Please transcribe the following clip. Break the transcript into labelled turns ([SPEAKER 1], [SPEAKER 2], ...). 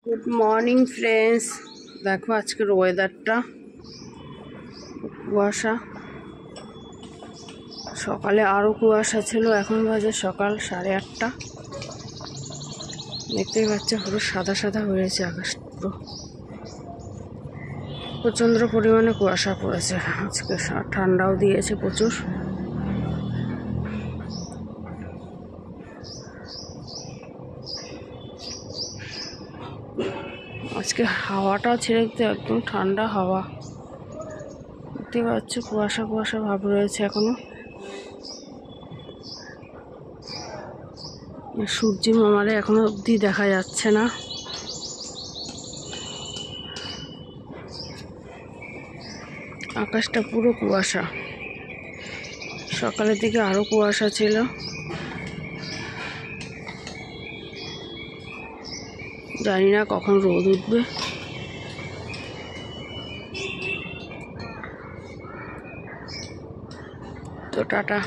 [SPEAKER 1] Good morning friends. দেখো আজকের ওয়েদারটা কুয়াশা। সকালে আরও কুয়াশা ছিল, এখন বাজে সকাল 8:30। দেখতেই পাচ্ছ পুরো সাদা সাদা হয়েছে আকাশ, পুরো প্রচণ্ড পরিমাণে কুয়াশা পড়েছে আজকে। ঠান্ডাও দিয়েছে প্রচুর। আজকে হাওয়াটাও ছেড়ে দিতে, একদম ঠান্ডা হাওয়া। দেখতে পাচ্ছ কুয়াশা কুয়াশা ভাব রয়েছে এখনো। সূর্যি মামারে এখনো অবধি দেখা যাচ্ছে না। আকাশটা পুরো কুয়াশা। সকালের দিকে আরো কুয়াশা ছিল। জানি না কখন রোদ উঠবে। তো টাটা।